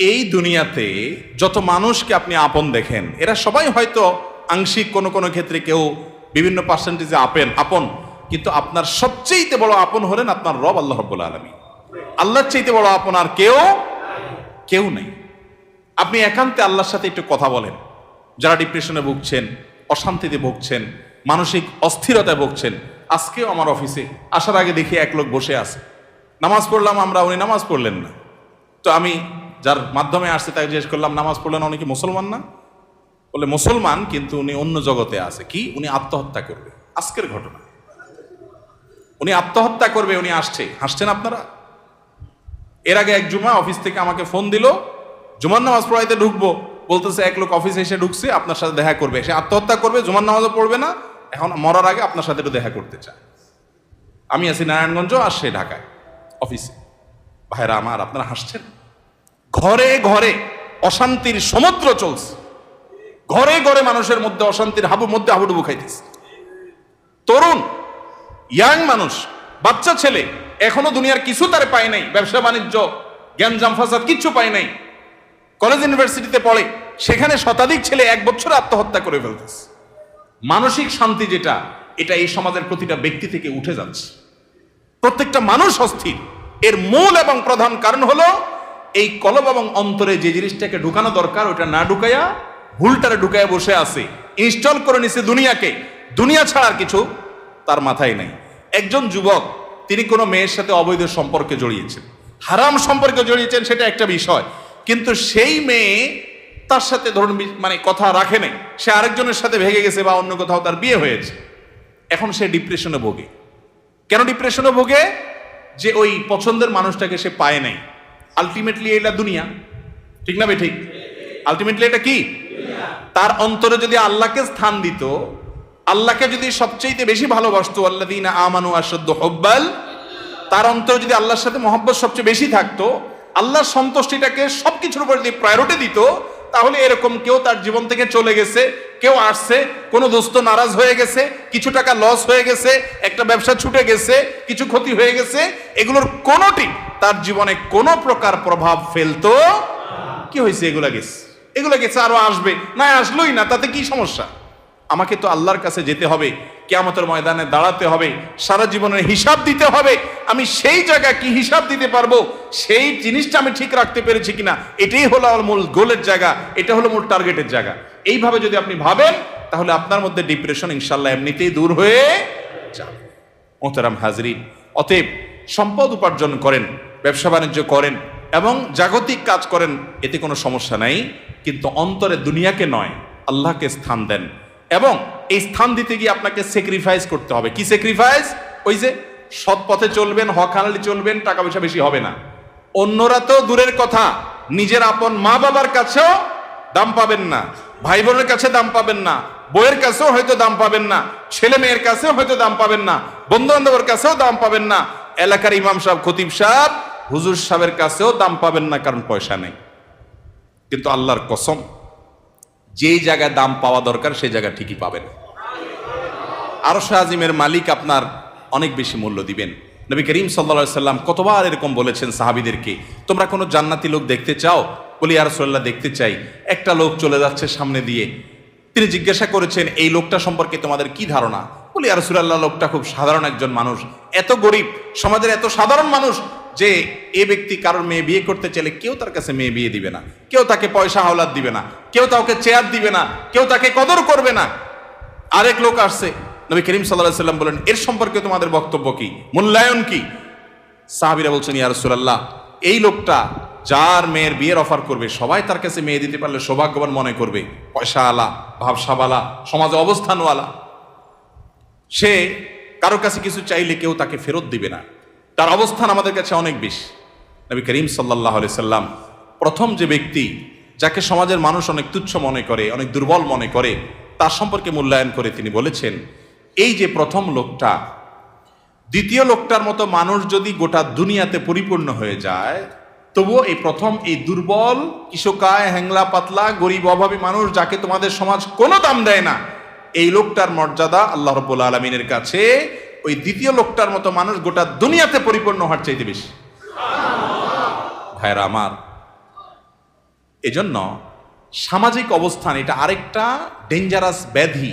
এই দুনিয়াতে যত মানুষকে আপনি আপন দেখেন, এরা সবাই হয়তো আংশিক কোনো কোনো ক্ষেত্রে কেউ বিভিন্ন পার্সেন্টেজে আপন, কিন্তু আপনার সবচেয়ে বড় আপন হলেন আপনার রব আল্লাহ রাব্বুল আলামিন। আল্লাহর চাইতে বড় আপন আর কেউ নেই। আপনি একান্তে আল্লাহর সাথে একটু কথা বলেন। যারা ডিপ্রেশনে ভুগছেন, অশান্তিতে ভুগছেন, মানসিক অস্থিরতায় ভুগছেন, আজকেও আমার অফিসে আসার আগে দেখি এক লোক বসে আছে, নামাজ পড়লাম আমরা, উনি নামাজ পড়লেন না। তো আমি যার মাধ্যমে আসছে তাকে জিজ্ঞেস করলাম, নামাজ পড়লেন, উনি কি মুসলমান না? বলে মুসলমান, কিন্তু উনি অন্য জগতে আছে। কি? উনি আত্মহত্যা করবে। আজকের ঘটনা, উনি আত্মহত্যা করবে, উনি আসছে। হাসছেন আপনারা? এর আগে এক জুমা অফিস থেকে আমাকে ফোন দিল, জুমার নামাজ পড়াইতে ঢুকবো, বলতেছে এক লোক অফিসে এসে ঢুকছে, আপনার সাথে দেখা করবে, সে আত্মহত্যা করবে, জুমার নামাজও পড়বে না, এখন মরার আগে আপনার সাথে একটু দেখা করতে চায়। আমি আছি নারায়ণগঞ্জ, আর সে ঢাকায় অফিসে। ভাইরা আমার, আপনারা হাসছেন? ঘরে ঘরে অশান্তির সমুদ্র চলছে, ঘরে ঘরে মানুষের মধ্যে অশান্তির মধ্যে হাবুডুবু খাইতেছে। তরুণ ইয়াং মানুষ, বাচ্চা ছেলে এখনো দুনিয়ার কিছু তারে পায় নাই, ব্যবসা বাণিজ্য জ্ঞানজাম ফাসাদ কিচ্ছু পায় নাই, কলেজ ইউনিভার্সিটিতে পড়ে, সেখানে শতাধিক ছেলে এক বছরে আত্মহত্যা করে ফেলতেছে। মানসিক শান্তি যেটা, এটা এই সমাজের প্রতিটা ব্যক্তি থেকে উঠে যাচ্ছে। প্রত্যেকটা মানুষ অস্থির। এর মূল এবং প্রধান কারণ হলো এই কলব এবং অন্তরে যে জিনিসটাকে ঢুকানো দরকার ওটা না ঢুকাইয়া ভুলটারে ঢুকাইয়া বসে আছে, ইনস্টল করে নিছে দুনিয়াকে। দুনিয়া ছাড়ার কিছু তার মাথায় নাই। একজন যুবক, তিনি কোনো মেয়ের সাথে অবৈধ সম্পর্কে জড়িয়েছেন, হারাম সম্পর্কে জড়িয়েছেন, সেটা একটা বিষয়, কিন্তু সেই মেয়ে তার সাথে ধরুন মানে কথা রাখে নাই, সে আরেকজনের সাথে ভেগে গেছে বা অন্য কোথাও তার বিয়ে হয়েছে। এখন সে ডিপ্রেশনে ভোগে। কেন ডিপ্রেশনে ভোগে? যে ওই পছন্দের মানুষটাকে সে পায় নাই। আলটিমেটলি এটা দুনিয়া, ঠিক না? ঠিক। আলটিমেটলি এটা কি? তার অন্তরে যদি আল্লাহকে স্থান দিত, আল্লাহকে যদি সবচেয়ে বেশি ভালোবাসতো, আল্লাযীনা আমানু আশাদ্দু হুব্বাল, তার অন্তরে যদি আল্লাহর সাথে মহব্বত সবচেয়ে বেশি থাকতো, আল্লাহর সন্তুষ্টিটাকে সবকিছুর উপর যদি প্রায়োরিটি দিত, তাহলে এরকম কেউ তার জীবন থেকে চলে গেছে, কেউ আসছে, কোনো দোস্ত নারাজ হয়ে গেছে, কিছু টাকা লস হয়ে গেছে, একটা ব্যবসা ছুটে গেছে, কিছু ক্ষতি হয়ে গেছে, এগুলোর কোনোটি তার জীবনে কোনো প্রকার প্রভাব ফেলতো? কি হয়েছে? এগুলা গেছে, আরো আসবে, না আসলোই না, তাতে কি সমস্যা? আমাকে তো আল্লাহর কাছে যেতে হবে, কিয়ামতের ময়দানে দাঁড়াতে হবে, সারা জীবনের হিসাব দিতে হবে। আমি সেই জায়গা কি হিসাব দিতে পারবো, সেই জিনিসটা আমি ঠিক রাখতে পেরেছি কিনা, এটাই হলো আমার মূল গোলের জায়গা, এটা হলো মূল টার্গেটের জায়গা। এইভাবে যদি আপনি ভাবেন, তাহলে আপনার মধ্যে ডিপ্রেশন ইনশাল্লাহ এমনিতেই দূর হয়ে যাবে। মোহতারাম হাজরিন, অতএব সম্পদ উপার্জন করেন, ব্যবসা বাণিজ্য করেন এবং জাগতিক কাজ করেন, এতে কোনো সমস্যা নাই, কিন্তু অন্তরে দুনিয়াকে নয়, আল্লাহকে স্থান দেন। এবং এই স্থান দিতে গিয়ে আপনাকে স্যাক্রিফাইস করতে হবে। কি স্যাক্রিফাইস? ওই যে সৎ পথে চলবেন, হক হালালি চলবেন, টাকা পয়সা বেশি হবে না। অন্যরা তো দূরের কথা, নিজের আপন মা বাবার কাছেও দাম পাবেন না, ভাই বোনের কাছে দাম পাবেন না, বইয়ের কাছেও হয়তো দাম পাবেন না, ছেলে মেয়ের কাছেও হয়তো দাম পাবেন না, বন্ধু বান্ধবের কাছেও দাম পাবেন না, এলাকার ইমাম সাহেব, খতিব সাহেব, হুজুর সাহেবের কাছেও দাম পাবেন না, কারণ পয়সা নেই। কিন্তু আল্লাহর কসম, যেই জায়গায় দাম পাওয়া দরকার সেই জায়গা ঠিকই পাবেন। আরশ আজিমের মালিক আপনার অনেক বেশি মূল্য দিবেন। নবী করিম সাল্লাল্লাহু আলাইহি সাল্লাম কতবার এরকম বলেছেন সাহাবীদেরকে, তোমরা কোনো জান্নাতি লোক দেখতে চাও? বলি ইয়া রাসূলুল্লাহ, দেখতে চাই। একটা লোক চলে যাচ্ছে সামনে দিয়ে, তিনি জিজ্ঞাসা করেছেন, এই লোকটা সম্পর্কে তোমাদের কি ধারণা? বলি ইয়া রাসূলুল্লাহ, লোকটা খুব সাধারণ একজন মানুষ, এত গরিব, সমাজের এত সাধারণ মানুষ যে এ ব্যক্তি কারোর মেয়ে বিয়ে করতে চাইলে কেউ তার কাছে মেয়ে বিয়ে দিবে না, কেউ তাকে পয়সা হাওলাত দিবে না, কেউ তাকে চেয়ার দিবে না, কেউ তাকে কদর করবে না। আরেক লোক আসছে, নবী করিম সাল্লাল্লাহু আলাইহি সাল্লাম বলেন, এর সম্পর্কে তোমাদের বক্তব্য কি, মূল্যায়ন কি? সাহাবীরা বলছেন, ইয়া রাসূলুল্লাহ, এই লোকটা যার মেয়ের বিয়ের অফার করবে, সবাই তার কাছে মেয়ে দিতে পারলে সৌভাগ্যবান মনে করবে, পয়সা আলা, ভাবসাবালা, সমাজে অবস্থানওয়ালা। সে কারো কাছে কিছু চাইলে কেউ তাকে ফেরত দিবে না, তার অবস্থান আমাদের কাছে অনেক বেশি। নবী করিম সাল্লাল্লাহু আলাইহি সাল্লাম প্রথম যে ব্যক্তি, যাকে সমাজের মানুষ অনেক তুচ্ছ মনে করে, অনেক দুর্বল মনে করে, তার সম্পর্কে মূল্যায়ন করে তিনি বলেছেন, এই যে প্রথম লোকটা, দ্বিতীয় লোকটার মতো মানুষ যদি গোটা দুনিয়াতে পরিপূর্ণ হয়ে যায়, তবুও এই প্রথম এই দুর্বল, কিশোকায়, হ্যাংলা পাতলা, গরিব, অভাবী মানুষ, যাকে তোমাদের সমাজ কোনো দাম দেয় না, এই লোকটার মর্যাদা আল্লাহ রাব্বুল আলামিনের কাছে ওই দ্বিতীয় লোকটার মতো মানুষ গোটা দুনিয়াতে পরিপূর্ণ হওয়ার চাইতে বেশি। ভাইরা আমার, এজন্য সামাজিক অবস্থান এটা আরেকটা ডেঞ্জারাস ব্যাধি।